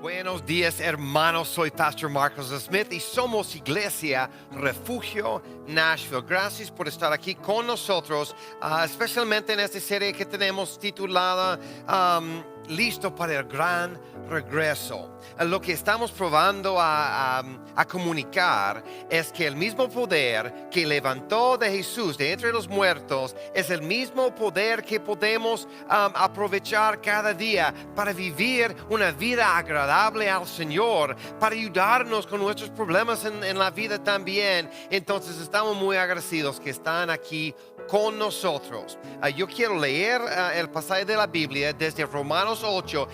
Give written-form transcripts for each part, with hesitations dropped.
Buenos días, hermanos. Soy Pastor Marcos Smith y somos Iglesia Refugio Nashville. Gracias por estar aquí con nosotros, especialmente en esta serie que tenemos titulada Listo para el Gran Regreso. Lo que estamos probando a comunicar es que el mismo poder que levantó de Jesús de entre los muertos es el mismo poder que podemos aprovechar cada día para vivir una vida agradable al Señor, para ayudarnos con nuestros problemas en la vida también. Entonces estamos muy agradecidos que están aquí con nosotros. Yo quiero leer el pasaje de la Biblia desde Romanos 8.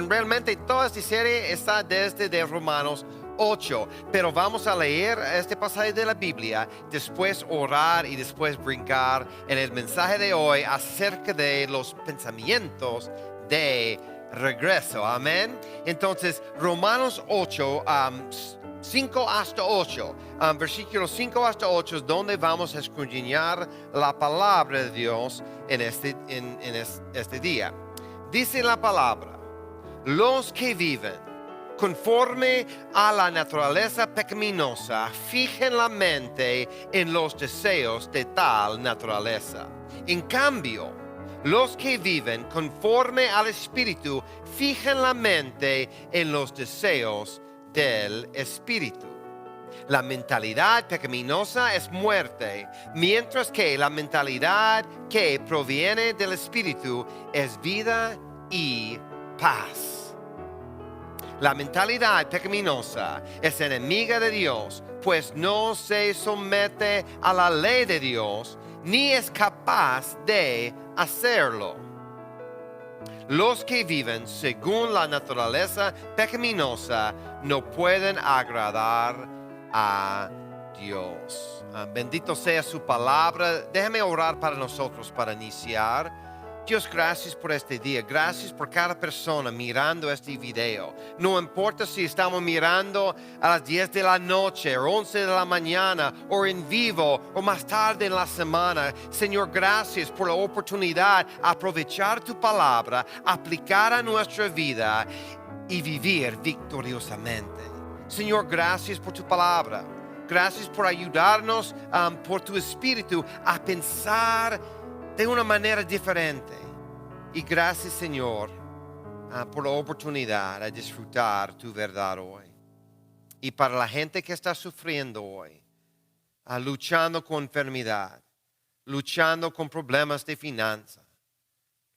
Realmente toda esta serie está desde de Romanos 8, pero vamos a leer este pasaje de la Biblia, después orar y después brincar en el mensaje de hoy acerca de los pensamientos de regreso. Amén. Entonces, Romanos 8, 5 hasta 8, versículos 5 hasta 8 es donde vamos a escudriñar la palabra de Dios en este día. Dice la palabra: los que viven conforme a la naturaleza pecaminosa fijen la mente en los deseos de tal naturaleza. En cambio, los que viven conforme al Espíritu fijan la mente en los deseos del Espíritu. La mentalidad pecaminosa es muerte, mientras que la mentalidad que proviene del Espíritu es vida y paz. La mentalidad pecaminosa es enemiga de Dios, pues no se somete a la ley de Dios, ni es capaz de hacerlo. Los que viven según la naturaleza pecaminosa no pueden agradar a Dios. Bendito sea su palabra. Déjame orar para nosotros para iniciar. Dios, gracias por este día. Gracias por cada persona mirando este video. No importa si estamos mirando a las 10 de la noche o 11 de la mañana o en vivo o más tarde en la semana. Señor, gracias por la oportunidad de aprovechar tu palabra, aplicar a nuestra vida y vivir victoriosamente. Señor, gracias por tu palabra. Gracias por ayudarnos por tu espíritu a pensar de una manera diferente. Y gracias, Señor, por la oportunidad de disfrutar tu verdad hoy. Y para la gente que está sufriendo hoy, luchando con enfermedad, luchando con problemas de finanzas,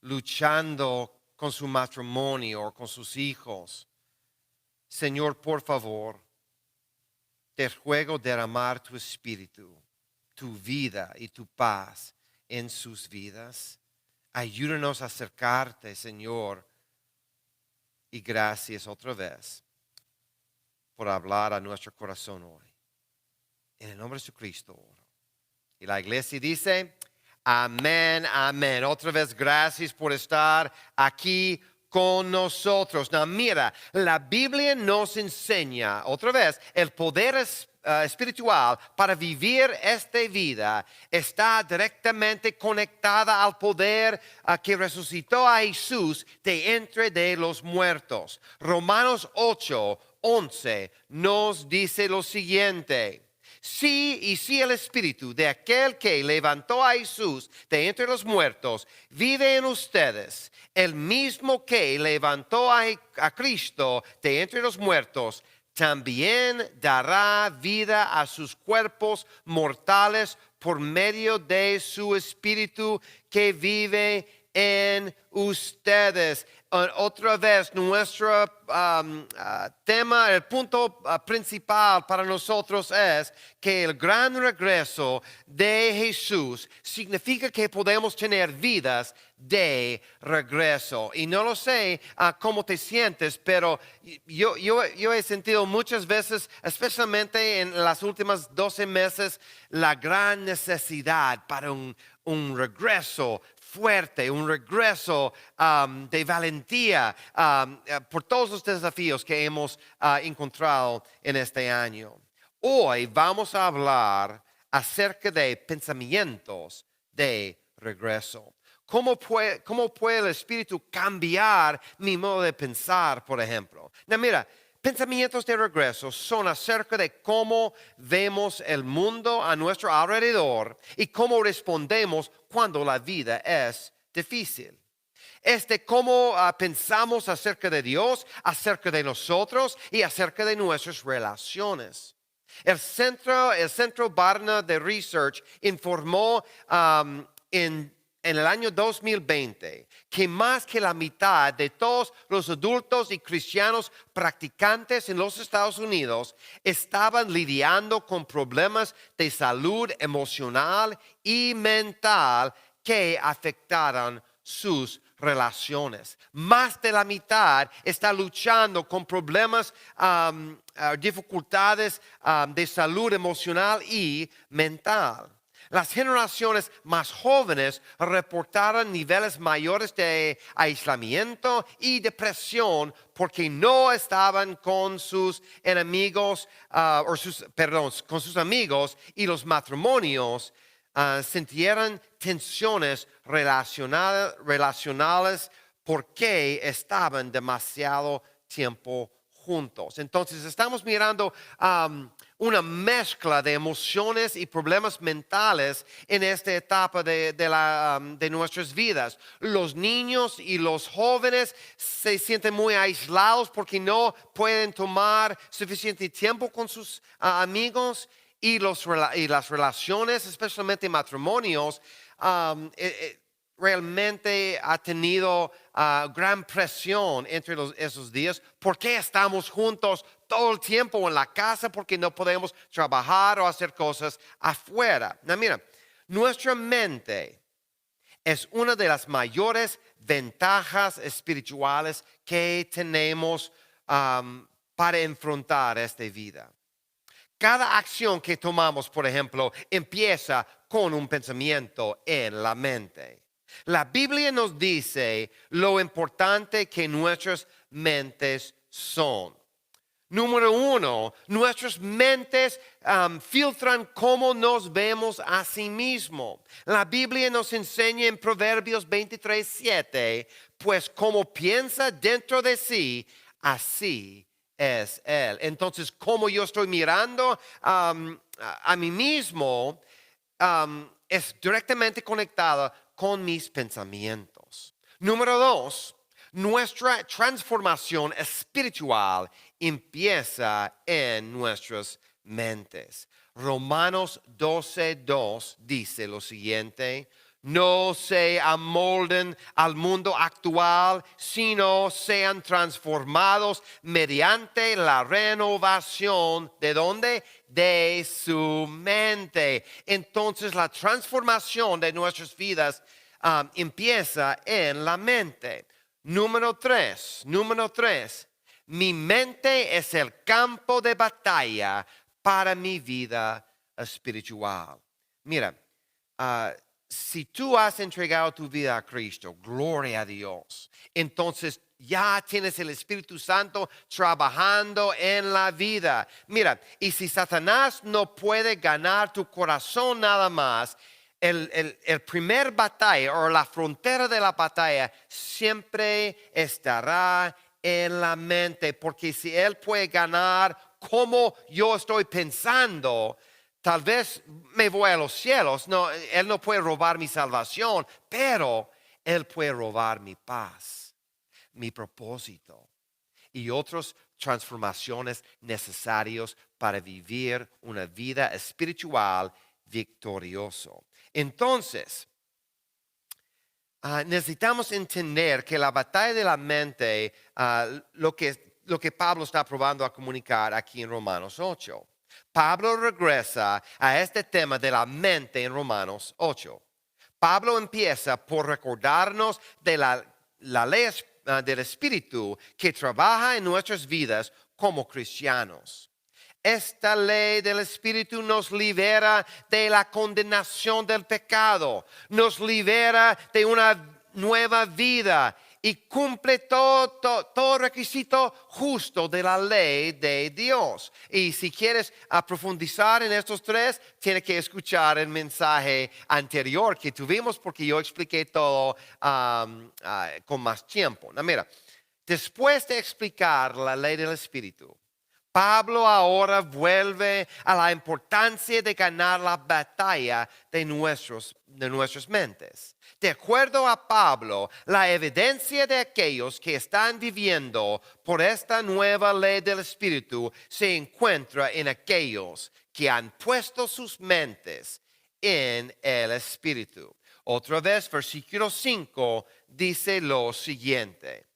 luchando con su matrimonio o con sus hijos, Señor, por favor, te ruego derramar tu espíritu, tu vida y tu paz en sus vidas. Ayúdanos a acercarte, Señor. Y gracias otra vez por hablar a nuestro corazón hoy. En el nombre de Jesucristo oro. Y la iglesia dice: amén, amén. Otra vez gracias por estar aquí con nosotros. Now, mira, la Biblia nos enseña otra vez el poder espiritual para vivir esta vida está directamente conectada al poder que resucitó a Jesús de entre de los muertos. Romanos 8:11 nos dice lo siguiente: si el Espíritu de aquel que levantó a Jesús de entre los muertos vive en ustedes, el mismo que levantó a Cristo de entre los muertos, también dará vida a sus cuerpos mortales por medio de su Espíritu que vive en ustedes. Otra vez, nuestro tema, el punto principal para nosotros es que el gran regreso de Jesús significa que podemos tener vidas de regreso. Y no lo sé cómo te sientes, pero yo he sentido muchas veces, especialmente en las últimas 12 meses, la gran necesidad para un regreso fuerte, un regreso de valentía por todos los desafíos que hemos encontrado en este año. Hoy vamos a hablar acerca de pensamientos de regreso. cómo puede el Espíritu cambiar mi modo de pensar, por ejemplo? Now, mira, pensamientos de regreso son acerca de cómo vemos el mundo a nuestro alrededor y cómo respondemos cuando la vida es difícil. Es de cómo pensamos acerca de Dios, acerca de nosotros y acerca de nuestras relaciones. El Centro Barna de Research informó en el año 2020 que más que la mitad de todos los adultos y cristianos practicantes en los Estados Unidos estaban lidiando con problemas de salud emocional y mental que afectaran sus relaciones. Más de la mitad está luchando con problemas, dificultades de salud emocional y mental. Las generaciones más jóvenes reportaron niveles mayores de aislamiento y depresión porque no estaban con sus enemigos, con sus amigos, y los matrimonios sintieron tensiones relacionales porque estaban demasiado tiempo juntos. Entonces estamos mirando una mezcla de emociones y problemas mentales en esta etapa de nuestras vidas. Los niños y los jóvenes se sienten muy aislados porque no pueden tomar suficiente tiempo con sus amigos, y las relaciones, especialmente matrimonios, realmente ha tenido gran presión entre esos días. ¿Por qué estamos juntos todo el tiempo en la casa? Porque no podemos trabajar o hacer cosas afuera. Now, mira, nuestra mente es una de las mayores ventajas espirituales que tenemos para enfrentar esta vida. Cada acción que tomamos, por ejemplo, empieza con un pensamiento en la mente. La Biblia nos dice lo importante que nuestras mentes son. Número 1, nuestras mentes filtran cómo nos vemos a sí mismos. La Biblia nos enseña en Proverbios 23:7, pues como piensa dentro de sí, así es Él. Entonces, como yo estoy mirando a mí mismo, es directamente conectada con mis pensamientos. Número 2, nuestra transformación espiritual empieza en nuestras mentes. Romanos 12:2 dice lo siguiente: no se amolden al mundo actual, sino sean transformados mediante la renovación. ¿De dónde? De su mente. Entonces la transformación de nuestras vidas empieza en la mente. Número 3. Mi mente es el campo de batalla para mi vida espiritual. Mira, si tú has entregado tu vida a Cristo, gloria a Dios, entonces ya tienes el Espíritu Santo trabajando en la vida. Mira, y si Satanás no puede ganar tu corazón nada más, el primer batalla o la frontera de la batalla siempre estará en la mente, porque si él puede ganar como yo estoy pensando, tal vez me voy a los cielos. No, él no puede robar mi salvación, pero él puede robar mi paz, mi propósito y otras transformaciones necesarias para vivir una vida espiritual victorioso. Entonces, necesitamos entender que la batalla de la mente, lo que Pablo está probando a comunicar aquí en Romanos 8. Pablo regresa a este tema de la mente en Romanos 8. Pablo empieza por recordarnos de la ley del Espíritu que trabaja en nuestras vidas como cristianos. Esta ley del Espíritu nos libera de la condenación del pecado, nos libera de una nueva vida y cumple todo requisito justo de la ley de Dios. Y si quieres profundizar en estos tres, tienes que escuchar el mensaje anterior que tuvimos porque yo expliqué todo con más tiempo. Now, mira, después de explicar la ley del Espíritu, Pablo ahora vuelve a la importancia de ganar la batalla de nuestras mentes. De acuerdo a Pablo, la evidencia de aquellos que están viviendo por esta nueva ley del Espíritu se encuentra en aquellos que han puesto sus mentes en el Espíritu. Otra vez, versículo 5 dice lo siguiente.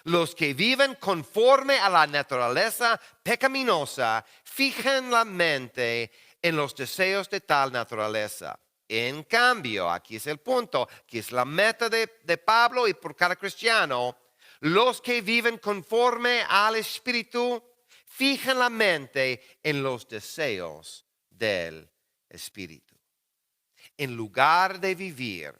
Los que viven conforme a la naturaleza pecaminosa fijan la mente en los deseos de tal naturaleza. En cambio, aquí es el punto, que es la meta de Pablo y por cada cristiano, los que viven conforme al Espíritu fijan la mente en los deseos del Espíritu. En lugar de vivir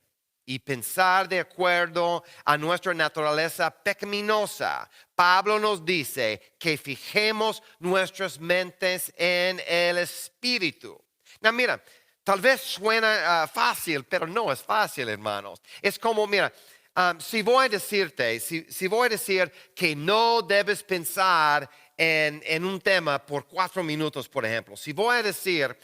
y pensar de acuerdo a nuestra naturaleza pecaminosa, Pablo nos dice que fijemos nuestras mentes en el Espíritu. Now, mira, tal vez suena fácil, pero no es fácil, hermanos. Es como, mira, si voy a decir que no debes pensar en un tema por 4 minutos, por ejemplo. Si voy a decir,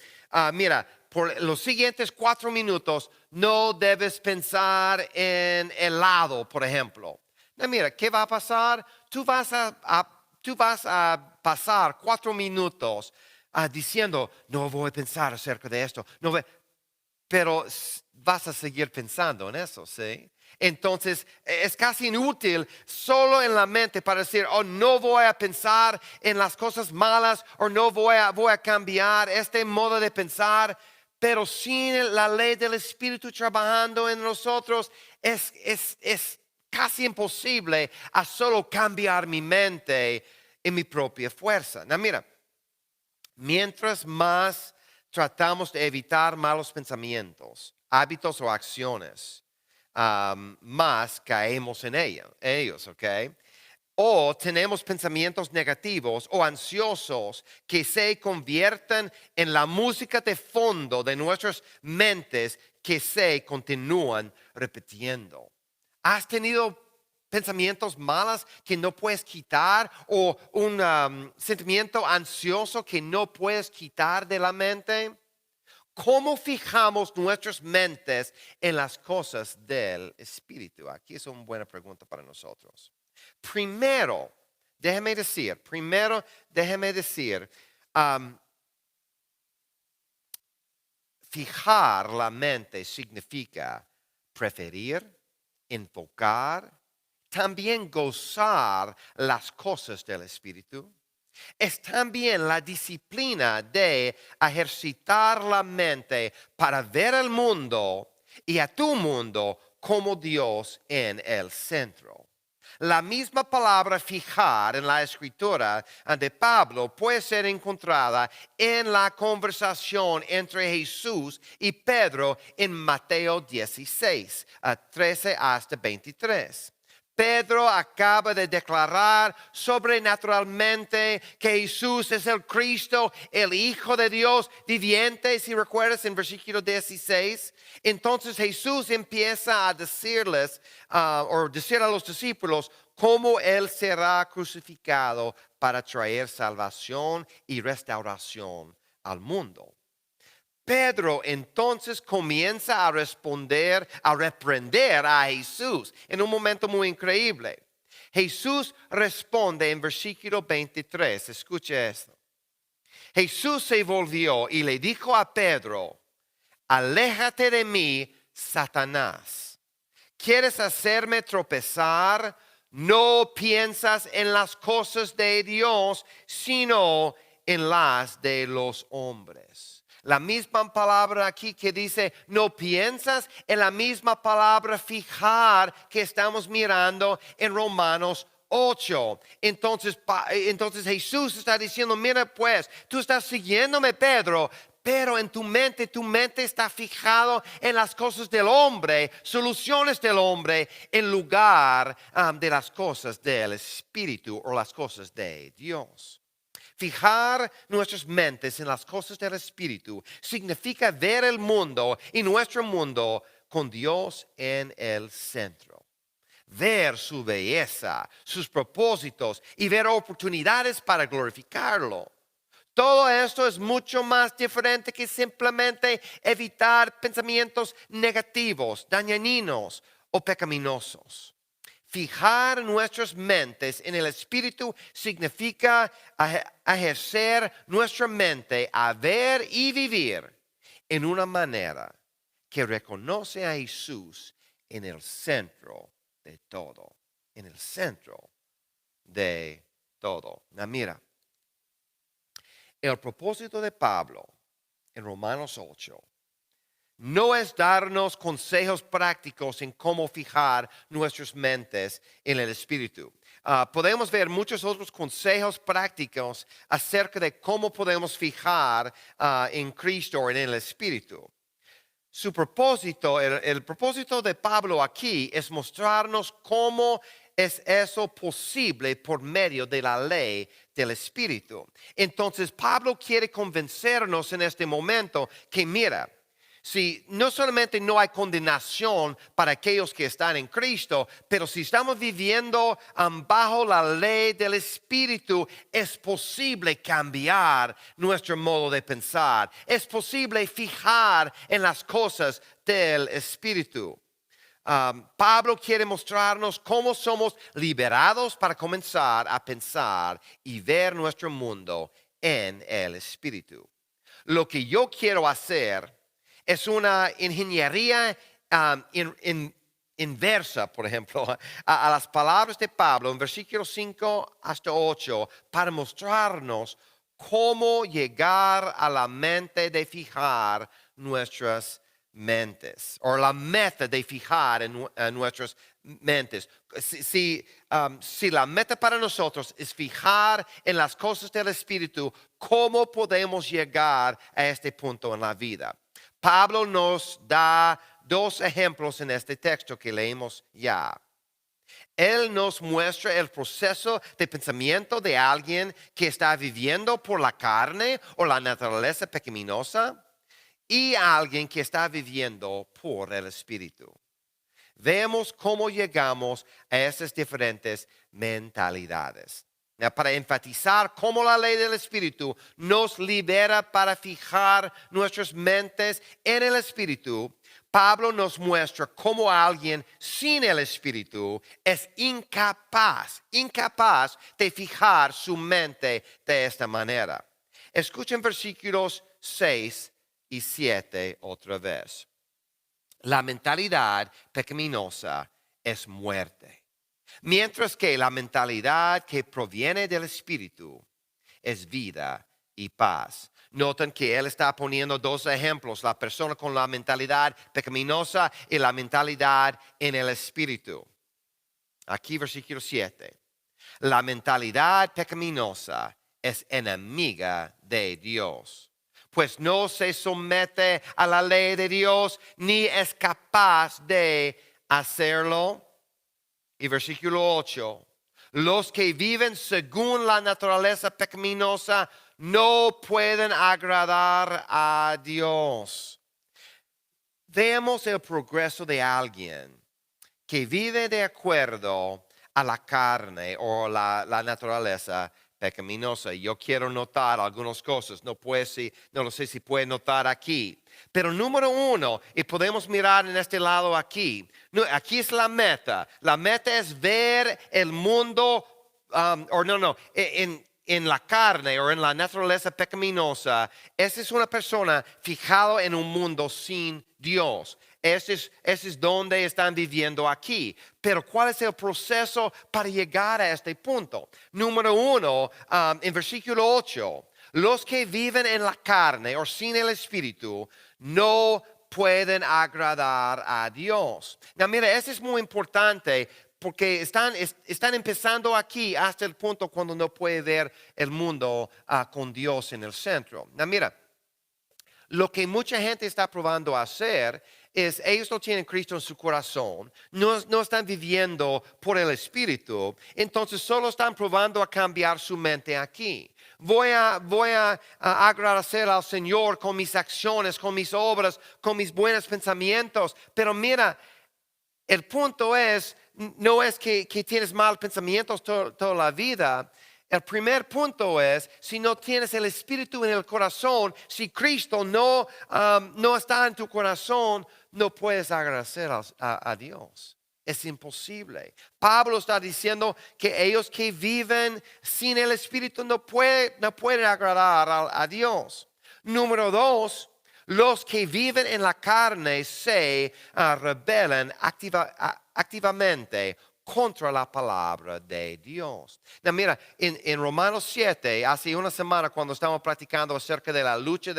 mira, por los siguientes 4 minutos no debes pensar en helado, por ejemplo. No, mira, ¿qué va a pasar? Tú vas a pasar 4 minutos diciendo, no voy a pensar acerca de esto. Pero vas a seguir pensando en eso, ¿sí? Entonces es casi inútil solo en la mente para decir, oh, no voy a pensar en las cosas malas o no voy a cambiar este modo de pensar. Pero sin la ley del Espíritu trabajando en nosotros, es casi imposible a solo cambiar mi mente en mi propia fuerza. Now, mira, mientras más tratamos de evitar malos pensamientos, hábitos o acciones, más caemos en ellos, ¿ok? O tenemos pensamientos negativos o ansiosos que se convierten en la música de fondo de nuestras mentes que se continúan repitiendo. ¿Has tenido pensamientos malos que no puedes quitar o un sentimiento ansioso que no puedes quitar de la mente? ¿Cómo fijamos nuestras mentes en las cosas del Espíritu? Aquí es una buena pregunta para nosotros. Primero, déjeme decir, fijar la mente significa preferir, enfocar, también gozar las cosas del Espíritu. Es también la disciplina de ejercitar la mente para ver el mundo y a tu mundo como Dios en el centro. La misma palabra fijar en la escritura de Pablo puede ser encontrada en la conversación entre Jesús y Pedro en Mateo 16, 13 hasta 23. Pedro acaba de declarar sobrenaturalmente que Jesús es el Cristo, el Hijo de Dios viviente, si recuerdas en versículo 16. Entonces Jesús empieza a decirles, o decir a los discípulos, cómo Él será crucificado para traer salvación y restauración al mundo. Pedro entonces comienza a reprender a Jesús en un momento muy increíble. Jesús responde en versículo 23, escuche esto. Jesús se volvió y le dijo a Pedro, aléjate de mí, Satanás. ¿Quieres hacerme tropezar? No piensas en las cosas de Dios, sino en las de los hombres. La misma palabra aquí que dice no piensas, es la misma palabra fijar que estamos mirando en Romanos 8. Entonces Jesús está diciendo, mira pues, tú estás siguiéndome, Pedro, pero en tu mente está fijado en las cosas del hombre, soluciones del hombre, en lugar de las cosas del Espíritu o las cosas de Dios. Fijar nuestras mentes en las cosas del Espíritu significa ver el mundo y nuestro mundo con Dios en el centro. Ver su belleza, sus propósitos y ver oportunidades para glorificarlo. Todo esto es mucho más diferente que simplemente evitar pensamientos negativos, dañinos o pecaminosos. Fijar nuestras mentes en el Espíritu significa ejercer nuestra mente a ver y vivir en una manera que reconoce a Jesús en el centro de todo. En el centro de todo. Now, mira, el propósito de Pablo en Romanos 8 no es darnos consejos prácticos en cómo fijar nuestras mentes en el Espíritu. Podemos ver muchos otros consejos prácticos acerca de cómo podemos fijar en Cristo o en el Espíritu. Su propósito, el propósito de Pablo aquí es mostrarnos cómo es eso posible por medio de la ley del Espíritu. Entonces Pablo quiere convencernos en este momento que mira, si no solamente no hay condenación para aquellos que están en Cristo, pero si estamos viviendo bajo la ley del Espíritu, es posible cambiar nuestro modo de pensar. Es posible fijar en las cosas del Espíritu. Pablo quiere mostrarnos cómo somos liberados para comenzar a pensar y ver nuestro mundo en el Espíritu. Lo que yo quiero hacer es una ingeniería inversa, por ejemplo, a las palabras de Pablo en versículos 5 hasta 8 para mostrarnos cómo llegar a la mente de fijar nuestras mentes, o la meta de fijar en nuestras mentes. Si la meta para nosotros es fijar en las cosas del Espíritu, ¿cómo podemos llegar a este punto en la vida? Pablo nos da dos ejemplos en este texto que leímos ya. Él nos muestra el proceso de pensamiento de alguien que está viviendo por la carne o la naturaleza pecaminosa y alguien que está viviendo por el Espíritu. Vemos cómo llegamos a esas diferentes mentalidades. Para enfatizar cómo la ley del Espíritu nos libera para fijar nuestras mentes en el Espíritu, Pablo nos muestra cómo alguien sin el Espíritu es incapaz de fijar su mente de esta manera. Escuchen versículos 6 y 7 otra vez. La mentalidad pecaminosa es muerte, mientras que la mentalidad que proviene del Espíritu es vida y paz. Noten que él está poniendo dos ejemplos, la persona con la mentalidad pecaminosa y la mentalidad en el Espíritu. Aquí versículo 7. La mentalidad pecaminosa es enemiga de Dios, pues no se somete a la ley de Dios ni es capaz de hacerlo. Y versículo 8. Los que viven según la naturaleza pecaminosa no pueden agradar a Dios. Veamos el progreso de alguien que vive de acuerdo a la carne o la naturaleza pecaminosa. Yo quiero notar algunas cosas, no lo sé si puede notar aquí. Pero número uno, y podemos mirar en este lado aquí, aquí es la meta. La meta es ver el mundo, en la carne o en la naturaleza pecaminosa. Esa es una persona fijada en un mundo sin Dios. Ese es donde están viviendo aquí. Pero ¿cuál es el proceso para llegar a este punto? Número uno, en versículo 8, los que viven en la carne o sin el Espíritu no pueden agradar a Dios. Now, mira, eso es muy importante porque están empezando aquí hasta el punto cuando no puede ver el mundo con Dios en el centro. Now, mira, Lo que mucha gente está probando a hacer es, ellos no tienen Cristo en su corazón, no están viviendo por el Espíritu, entonces solo están probando a cambiar su mente aquí. Voy a agradecer al Señor con mis acciones, con mis obras, con mis buenos pensamientos, pero mira, el punto no es que tienes mal pensamientos toda la vida. El primer punto es, si no tienes el Espíritu en el corazón, si Cristo no está en tu corazón, no puedes agradecer a Dios. Es imposible. Pablo está diciendo que ellos que viven sin el Espíritu no pueden agradar a Dios. Número 2, los que viven en la carne se rebelan activamente contra la palabra de Dios. Now, mira, en Romanos 7, hace una semana cuando estábamos practicando acerca de la lucha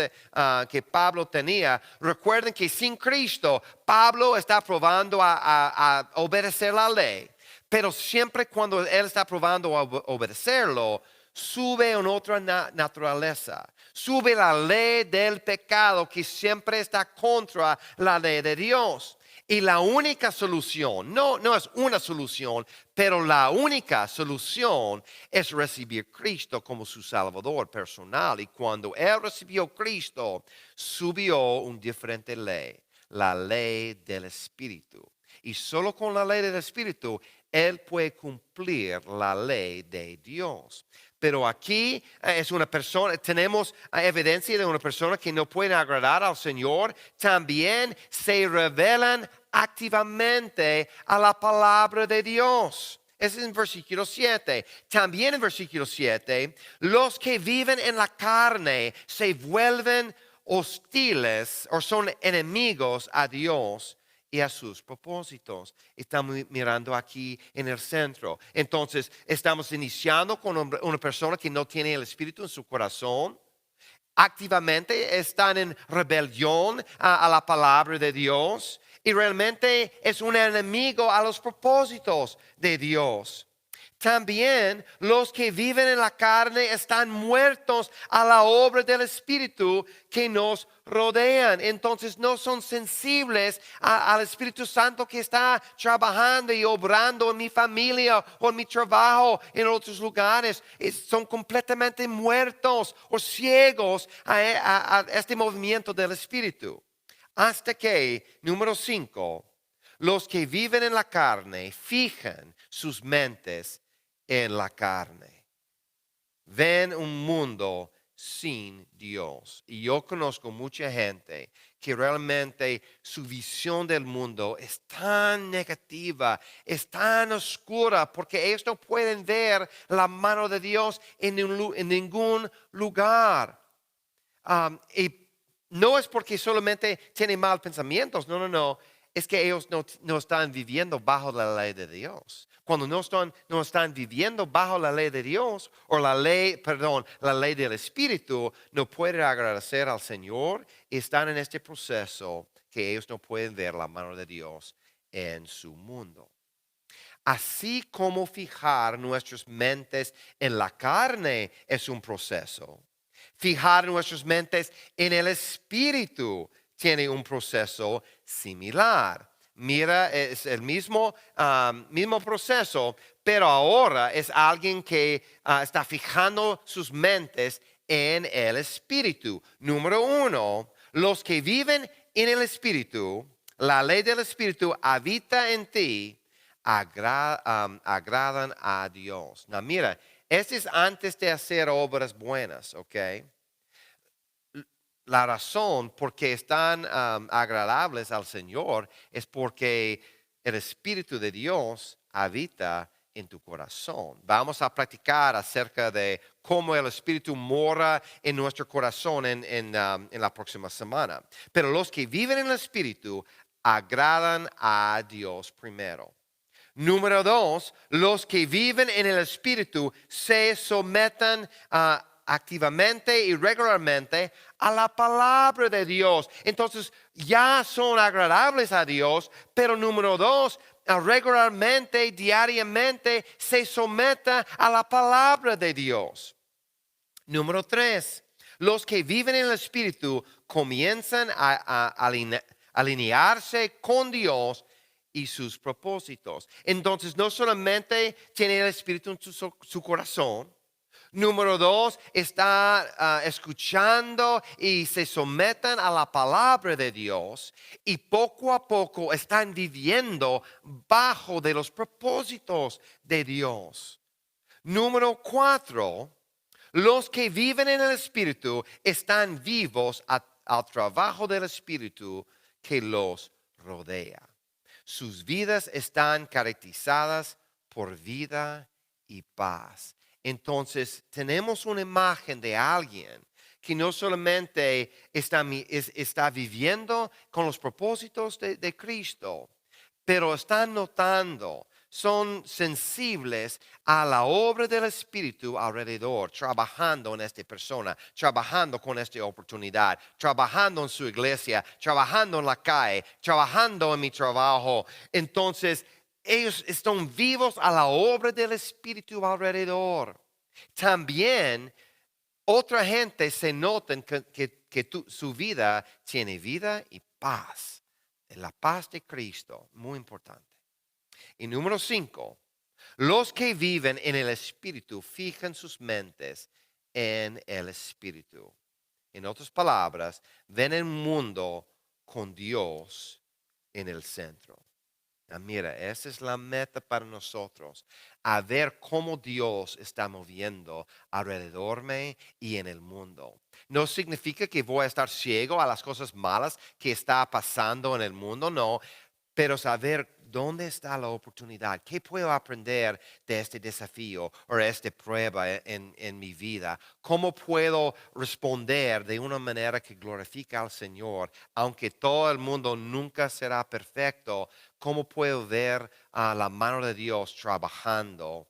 que Pablo tenía, recuerden que sin Cristo, Pablo está probando a obedecer la ley. Pero siempre cuando él está probando a obedecerlo, sube en otra naturaleza. Sube la ley del pecado que siempre está contra la ley de Dios. Y la única solución, no es una solución, pero la única solución es recibir Cristo como su Salvador personal. Y cuando él recibió Cristo, subió una diferente ley, la ley del Espíritu. Y solo con la ley del Espíritu, él puede cumplir la ley de Dios. Pero aquí es una persona, tenemos evidencia de una persona que no puede agradar al Señor. También se revelan activamente a la palabra de Dios. Ese es en versículo 7. También en versículo 7, los que viven en la carne se vuelven hostiles o son enemigos a Dios y a sus propósitos. Estamos mirando aquí en el centro. Entonces, estamos iniciando con una persona que no tiene el Espíritu en su corazón. Activamente están en rebelión a la palabra de Dios. Y realmente es un enemigo a los propósitos de Dios. También los que viven en la carne están muertos a la obra del Espíritu que nos rodean. Entonces no son sensibles al Espíritu Santo que está trabajando y obrando en mi familia o en mi trabajo en otros lugares. Son completamente muertos o ciegos a este movimiento del Espíritu. Hasta que, número 5, los que viven en la carne fijan sus mentes en la carne. Ven un mundo sin Dios. Y yo conozco mucha gente que realmente su visión del mundo es tan negativa, es tan oscura, porque ellos no pueden ver la mano de Dios en ningún lugar. Y no es porque solamente tienen mal pensamientos, no. Es que ellos no están viviendo bajo la ley de Dios. Cuando no están viviendo bajo la ley de Dios, o la ley del Espíritu, no pueden agradecer al Señor y están en este proceso que ellos no pueden ver la mano de Dios en su mundo. Así como fijar nuestras mentes en la carne es un proceso, fijar nuestras mentes en el Espíritu tiene un proceso similar. Mira, es el mismo proceso, pero ahora es alguien que está fijando sus mentes en el Espíritu. Número 1, los que viven en el Espíritu, la ley del Espíritu habita en ti, agradan a Dios. Now, mira, este es antes de hacer obras buenas, ¿ok? La razón por qué están agradables al Señor es porque el Espíritu de Dios habita en tu corazón. Vamos a practicar acerca de cómo el Espíritu mora en nuestro corazón en la próxima semana. Pero los que viven en el Espíritu agradan a Dios primero. Número 2, los que viven en el Espíritu se someten activamente y regularmente a la palabra de Dios. Entonces ya son agradables a Dios, pero número 2, regularmente, diariamente se someta a la palabra de Dios. Número 3, Los que viven en el Espíritu comienzan a alinearse con Dios y sus propósitos. Entonces, no solamente tiene el Espíritu en su corazón. Número dos, está escuchando y se someten a la palabra de Dios y poco a poco están viviendo bajo de los propósitos de Dios. Número cuatro, los que viven en el Espíritu están vivos al trabajo del Espíritu que los rodea. Sus vidas están caracterizadas por vida y paz. Entonces, tenemos una imagen de alguien que no solamente está viviendo con los propósitos de Cristo, pero están notando, son sensibles a la obra del Espíritu alrededor, trabajando en esta persona, trabajando con esta oportunidad, trabajando en su iglesia, trabajando en la calle, trabajando en mi trabajo. Entonces, ellos están vivos a la obra del Espíritu alrededor. También otra gente se nota que su vida tiene vida y paz. La paz de Cristo, muy importante. Y número 5, los que viven en el Espíritu fijan sus mentes en el Espíritu. En otras palabras, ven el mundo con Dios en el centro. Mira, esa es la meta para nosotros, a ver cómo Dios está moviendo alrededor de y en el mundo. No significa que voy a estar ciego a las cosas malas que está pasando en el mundo, no, pero saber dónde está la oportunidad, qué puedo aprender de este desafío o esta prueba en mi vida, cómo puedo responder de una manera que glorifica al Señor, aunque todo el mundo nunca será perfecto, cómo puedo ver la mano de Dios trabajando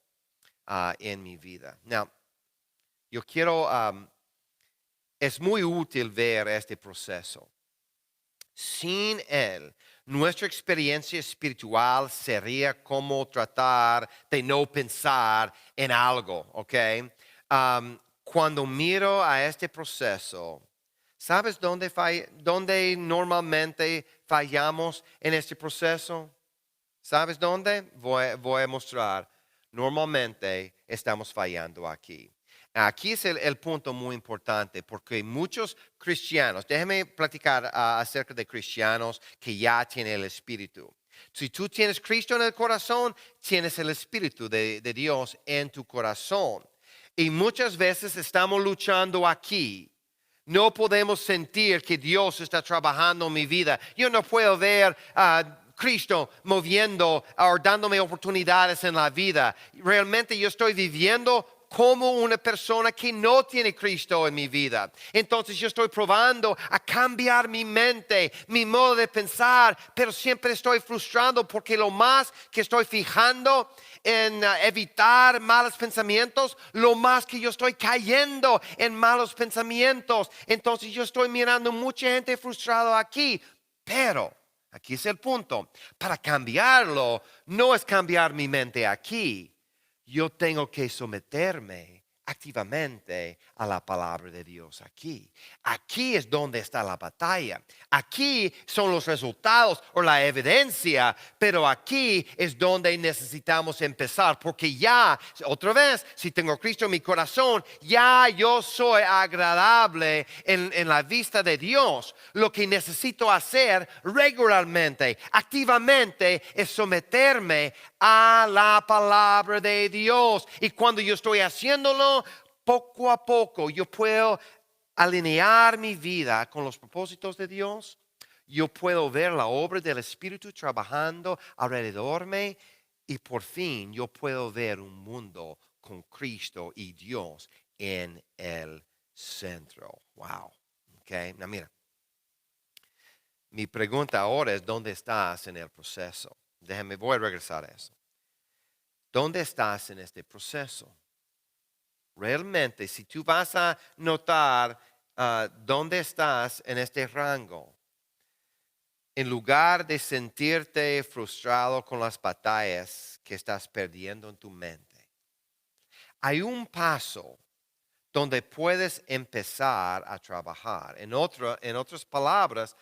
en mi vida. Now, yo quiero, es muy útil ver este proceso. Sin Él, nuestra experiencia espiritual sería como tratar de no pensar en algo, ¿ok? Cuando miro a este proceso, ¿sabes dónde normalmente fallamos en este proceso? ¿Sabes dónde? Voy a mostrar. Normalmente estamos fallando aquí. Aquí es el punto muy importante porque muchos cristianos, déjeme platicar acerca de cristianos que ya tienen el Espíritu. Si tú tienes Cristo en el corazón, tienes el Espíritu de Dios en tu corazón. Y muchas veces estamos luchando aquí. No podemos sentir que Dios está trabajando en mi vida. Yo no puedo ver Cristo moviendo o dándome oportunidades en la vida. Realmente yo estoy viviendo como una persona que no tiene Cristo en mi vida. Entonces yo estoy probando a cambiar mi mente, mi modo de pensar, pero siempre estoy frustrado porque lo más que estoy fijando en evitar malos pensamientos, lo más que yo estoy cayendo en malos pensamientos. Entonces yo estoy mirando mucha gente frustrada aquí, pero aquí es el punto. Para cambiarlo, no es cambiar mi mente aquí. Yo tengo que someterme activamente a la palabra de Dios aquí. Aquí es donde está la batalla. Aquí son los resultados o la evidencia, pero aquí es donde necesitamos empezar, porque ya, otra vez, si tengo a Cristo en mi corazón, ya yo soy agradable en la vista de Dios. Lo que necesito hacer regularmente, activamente, es someterme a la palabra de Dios. Y cuando yo estoy haciéndolo, poco a poco yo puedo alinear mi vida con los propósitos de Dios. Yo puedo ver la obra del Espíritu trabajando alrededor de mí y por fin yo puedo ver un mundo con Cristo y Dios en el centro. Wow. Okay. Now mira, mi pregunta ahora es ¿dónde estás en el proceso? Voy a regresar a eso. ¿Dónde estás en este proceso? Realmente, si tú vas a notar dónde estás en este rango, en lugar de sentirte frustrado con las batallas que estás perdiendo en tu mente, hay un paso donde puedes empezar a trabajar. En otras palabras,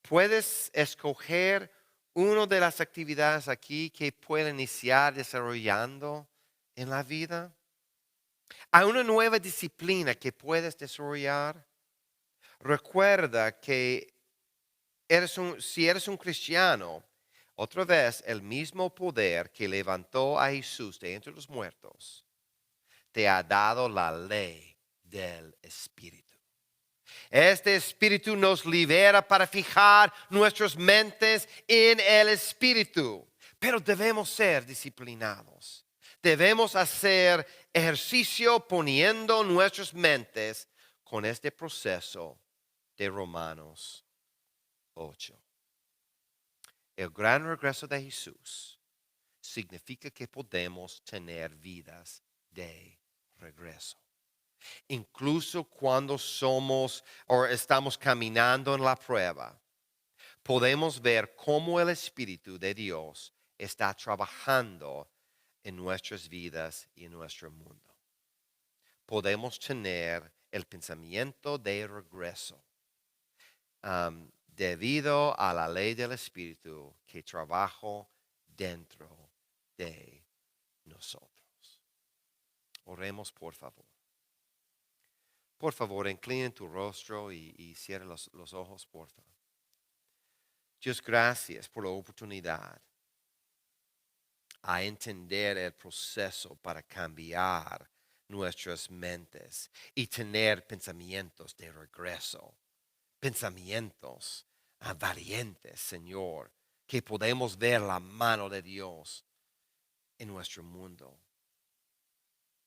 puedes escoger una de las actividades aquí que puede iniciar desarrollando en la vida. Hay una nueva disciplina que puedes desarrollar. Recuerda que si eres un cristiano, otra vez el mismo poder que levantó a Jesús de entre los muertos te ha dado la ley del Espíritu. Este Espíritu nos libera para fijar nuestras mentes en el Espíritu. Pero debemos ser disciplinados. Debemos hacer ejercicio poniendo nuestras mentes con este proceso de Romanos 8. El gran regreso de Jesús significa que podemos tener vidas de regreso. Incluso cuando somos o estamos caminando en la prueba, podemos ver cómo el Espíritu de Dios está trabajando en nuestras vidas y en nuestro mundo. Podemos tener el pensamiento de regreso debido a la ley del Espíritu que trabaja dentro de nosotros. Oremos, por favor. Por favor, inclinen tu rostro y cierra los ojos, por favor. Dios, gracias por la oportunidad a entender el proceso para cambiar nuestras mentes y tener pensamientos de regreso, pensamientos valientes, Señor, que podemos ver la mano de Dios en nuestro mundo.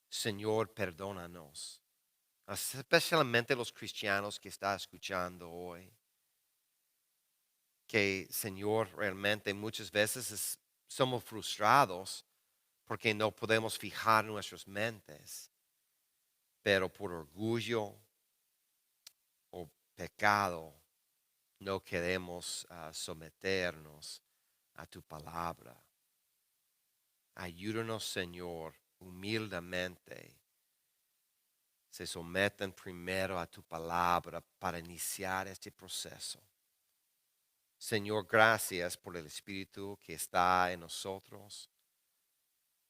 Señor, perdónanos. Especialmente los cristianos que están escuchando hoy, que Señor, realmente muchas veces somos frustrados porque no podemos fijar nuestras mentes, pero por orgullo o pecado no queremos someternos a tu palabra. Ayúdanos, Señor, humildemente. Se someten primero a tu palabra para iniciar este proceso. Señor, gracias por el Espíritu que está en nosotros,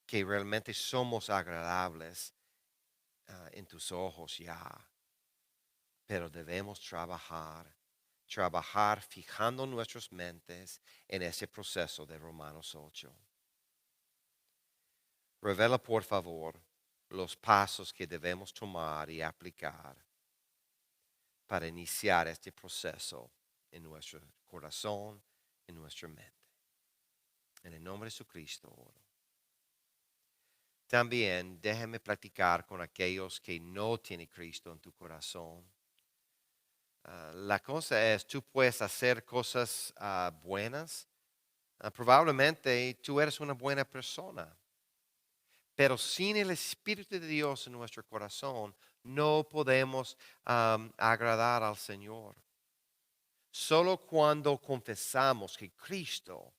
que realmente somos agradables en tus ojos ya, pero debemos trabajar fijando nuestras mentes en ese proceso de Romanos 8. Revela, por favor, los pasos que debemos tomar y aplicar para iniciar este proceso en nuestro corazón, en nuestra mente. En el nombre de Jesucristo oro. También déjame platicar con aquellos que no tienen Cristo en tu corazón. La cosa es, tú puedes hacer cosas buenas. Probablemente tú eres una buena persona. Pero sin el Espíritu de Dios en nuestro corazón, no podemos agradar al Señor. Solo cuando confesamos que Cristo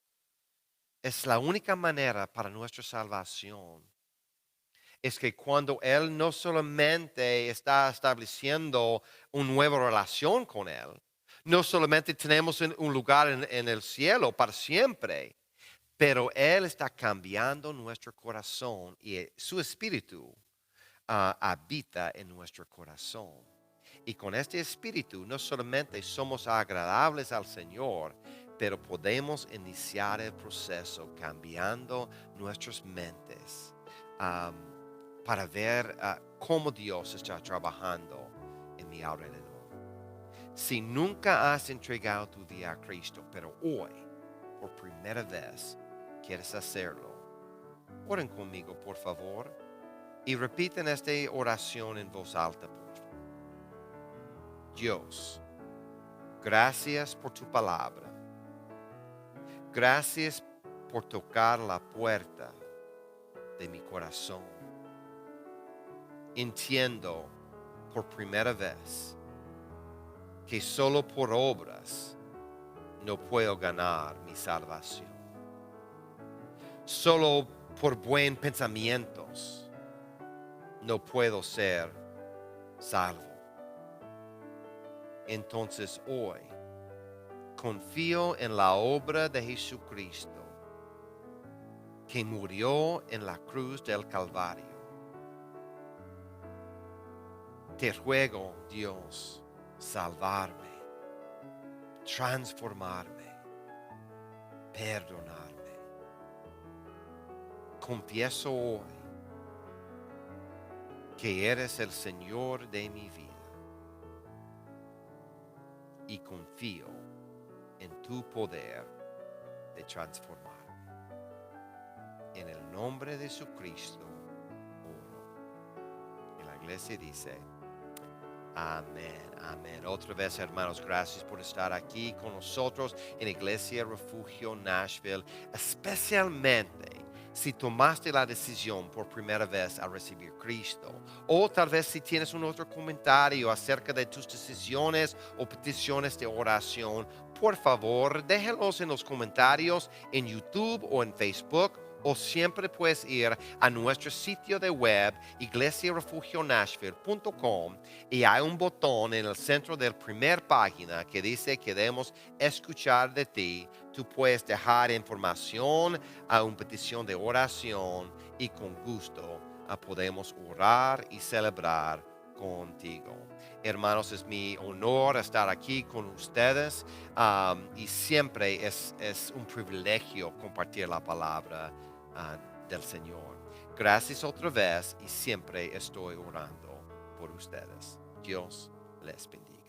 es la única manera para nuestra salvación, es que cuando Él no solamente está estableciendo una nueva relación con Él, no solamente tenemos un lugar en el cielo para siempre, pero Él está cambiando nuestro corazón y su espíritu habita en nuestro corazón. Y con este espíritu no solamente somos agradables al Señor, pero podemos iniciar el proceso cambiando nuestras mentes para ver cómo Dios está trabajando en mi alrededor. Si nunca has entregado tu vida a Cristo, pero hoy, por primera vez, quieres hacerlo, oren conmigo, por favor, y repiten esta oración en voz alta, por favor. Dios, gracias por tu palabra. Gracias por tocar la puerta de mi corazón. Entiendo por primera vez que solo por obras no puedo ganar mi salvación. Solo por buen pensamientos no puedo ser salvo. Entonces hoy confío en la obra de Jesucristo, que murió en la cruz del Calvario. Te ruego, Dios, salvarme, transformarme, perdonarme. Confieso hoy que eres el Señor de mi vida y confío en tu poder de transformarme. En el nombre de Jesucristo oro. Y la iglesia dice: amén, amén. Otra vez, hermanos, gracias por estar aquí con nosotros en Iglesia Refugio Nashville, especialmente si tomaste la decisión por primera vez a recibir Cristo, o tal vez si tienes un otro comentario acerca de tus decisiones o peticiones de oración, por favor, déjalos en los comentarios en YouTube o en Facebook, o siempre puedes ir a nuestro sitio de web iglesiarefugionashville.com, y hay un botón en el centro de la primera página que dice queremos escuchar de ti. Tú puedes dejar información a una petición de oración y con gusto podemos orar y celebrar contigo. Hermanos, es mi honor estar aquí con ustedes, y siempre es un privilegio compartir la palabra del Señor. Gracias otra vez y siempre estoy orando por ustedes. Dios les bendiga.